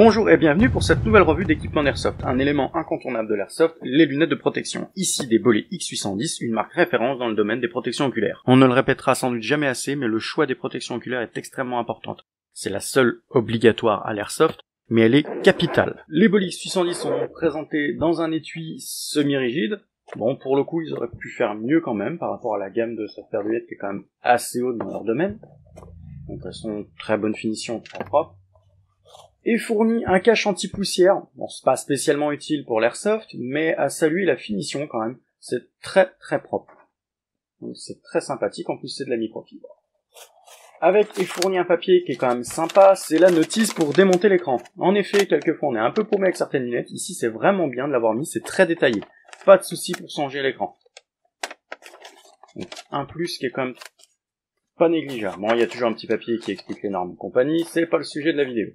Bonjour et bienvenue pour cette nouvelle revue d'équipement d'Airsoft, un élément incontournable de l'Airsoft, les lunettes de protection. Ici des Bollé X810, une marque référence dans le domaine des protections oculaires. On ne le répétera sans doute jamais assez, mais le choix des protections oculaires est extrêmement important. C'est la seule obligatoire à l'Airsoft, mais elle est capitale. Les Bollé X810 sont présentés dans un étui semi-rigide. Bon, pour le coup, ils auraient pu faire mieux quand même par rapport à la gamme de cette paire de lunettes qui est quand même assez haute dans leur domaine. Donc elles sont très bonne finition, très propres. Et fournit un cache anti-poussière. Bon, c'est pas spécialement utile pour l'airsoft, mais à saluer la finition quand même. C'est très très propre. Donc c'est très sympathique, en plus c'est de la microfibre. Avec et fournit un papier qui est quand même sympa, c'est la notice pour démonter l'écran. En effet, quelquefois on est un peu paumé avec certaines lunettes, ici c'est vraiment bien de l'avoir mis, c'est très détaillé. Pas de souci pour changer l'écran. Donc un plus qui est quand même pas négligeable. Bon, il y a toujours un petit papier qui explique les normes et compagnie, c'est pas le sujet de la vidéo.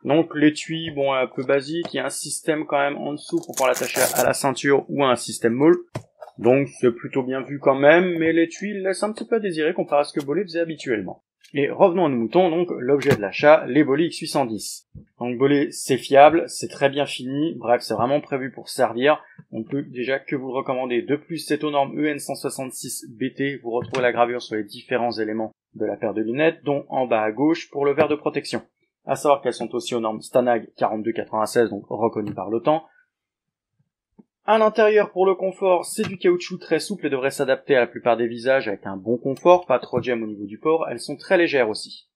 Donc l'étui, bon, un peu basique, il y a un système quand même en dessous pour pouvoir l'attacher à la ceinture ou à un système molle. Donc c'est plutôt bien vu quand même, mais l'étui laisse un petit peu à désirer comparé à ce que Bollé faisait habituellement. Et revenons à nos moutons, donc l'objet de l'achat, les Bollé X810. Donc Bollé, c'est fiable, c'est très bien fini, bref, c'est vraiment prévu pour servir. On peut déjà que vous le recommander. De plus, c'est aux normes EN 166 BT, vous retrouvez la gravure sur les différents éléments de la paire de lunettes, dont en bas à gauche pour le verre de protection. À savoir qu'elles sont aussi aux normes Stanag 4296, donc reconnues par l'OTAN. À l'intérieur, pour le confort, c'est du caoutchouc très souple et devrait s'adapter à la plupart des visages avec un bon confort, pas trop de gemme au niveau du port, elles sont très légères aussi.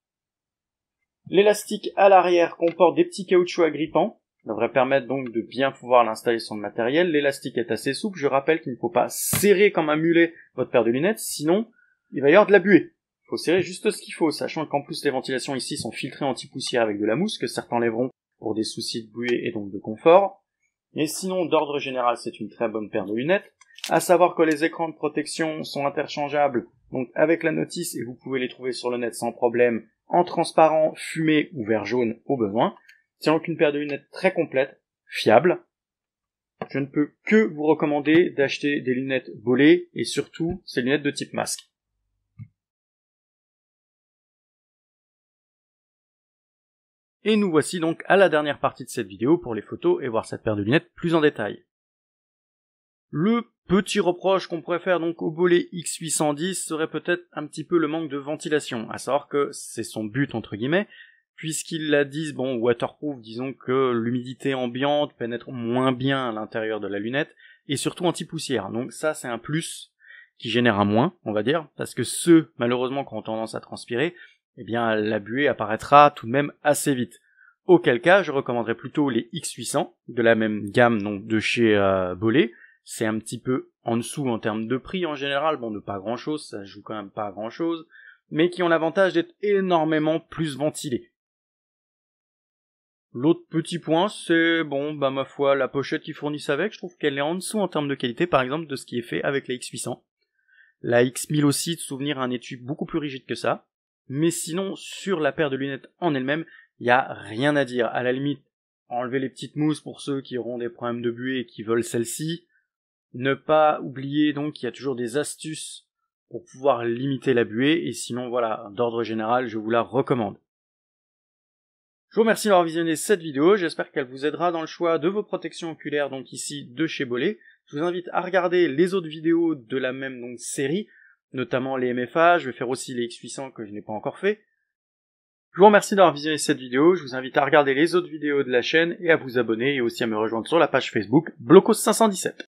L'élastique à l'arrière comporte des petits caoutchoucs agrippants, devrait permettre donc de bien pouvoir l'installer sur le matériel. L'élastique est assez souple, je rappelle qu'il ne faut pas serrer comme un mulet votre paire de lunettes, sinon il va y avoir de la buée. Il faut serrer juste ce qu'il faut, sachant qu'en plus les ventilations ici sont filtrées anti-poussière avec de la mousse, que certains lèveront pour des soucis de buée et donc de confort. Et sinon, d'ordre général, c'est une très bonne paire de lunettes. À savoir que les écrans de protection sont interchangeables, donc avec la notice, et vous pouvez les trouver sur le net sans problème, en transparent, fumé ou vert jaune au besoin. C'est donc une paire de lunettes très complète, fiable. Je ne peux que vous recommander d'acheter des lunettes Bollé, et surtout, ces lunettes de type masque. Et nous voici donc à la dernière partie de cette vidéo pour les photos et voir cette paire de lunettes plus en détail. Le petit reproche qu'on pourrait faire donc au Bollé X810 serait peut-être un petit peu le manque de ventilation, à savoir que c'est son but entre guillemets, puisqu'ils la disent, bon, waterproof, disons que l'humidité ambiante pénètre moins bien à l'intérieur de la lunette, et surtout anti-poussière, donc ça c'est un plus qui génère un moins, on va dire, parce que ceux, malheureusement, qui ont tendance à transpirer, eh bien la buée apparaîtra tout de même assez vite. Auquel cas, je recommanderais plutôt les X800, de la même gamme donc de chez Bollé. C'est un petit peu en dessous en termes de prix en général, bon de pas grand chose, ça joue quand même pas à grand chose, mais qui ont l'avantage d'être énormément plus ventilés. L'autre petit point, c'est, bon, bah ma foi, la pochette qu'ils fournissent avec, je trouve qu'elle est en dessous en termes de qualité, par exemple, de ce qui est fait avec la X800. La X1000 aussi, de souvenir, un étui beaucoup plus rigide que ça. Mais sinon, sur la paire de lunettes en elle-même, il n'y a rien à dire. À la limite, enlever les petites mousses pour ceux qui auront des problèmes de buée et qui veulent celle-ci. Ne pas oublier donc qu'il y a toujours des astuces pour pouvoir limiter la buée. Et sinon, voilà, d'ordre général, je vous la recommande. Je vous remercie d'avoir visionné cette vidéo. J'espère qu'elle vous aidera dans le choix de vos protections oculaires, donc ici de chez Bollé. Je vous invite à regarder les autres vidéos de la même donc série, notamment les MFA, je vais faire aussi les X800 que je n'ai pas encore fait. Je vous remercie d'avoir visionné cette vidéo, je vous invite à regarder les autres vidéos de la chaîne et à vous abonner et aussi à me rejoindre sur la page Facebook Blocos517.